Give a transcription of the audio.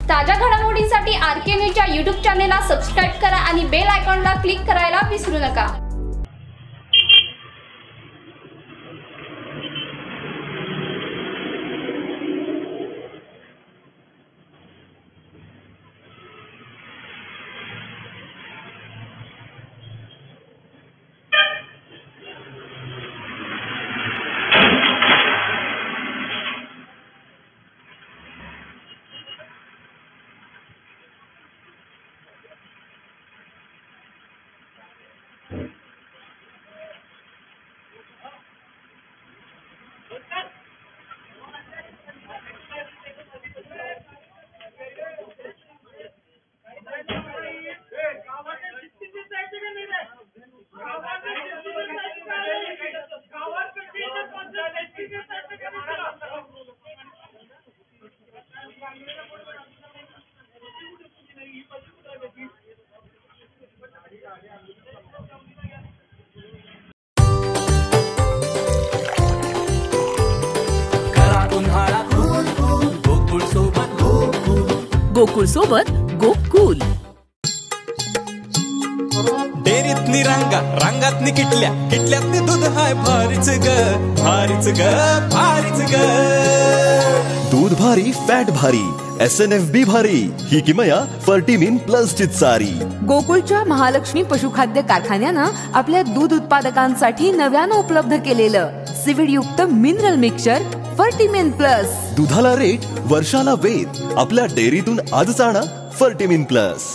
ताज्या घडामोडींसाठी आरके न्यूजच्या YouTube चॅनेलला सबस्क्राइब करा आणि बेल आयकॉनला क्लिक करायला विसरू नका। गोकुळ सोबत गोकुल डेअरीतली रांगा रांगातनी किटल्या किटल्यातनी दूध हाय भारीच ग भारीच ग भारीच ग। दूध भारी फॅट भारी SNFB भारी ही किमया फर्टिमिन प्लस ची चारी। गोकुळच्या महालक्ष्मी पशुखाद्य कारखान्यानं आपल्या दूध उत्पादकांसाठी नव्यानं उपलब्ध केलेलं सीविड युक्त मिनरल मिक्सचर फर्टिमिन प्लस। दुधाला रेट वर्षाला वेद आपल्या डेअरीतून आजच आणा फर्टिमिन प्लस।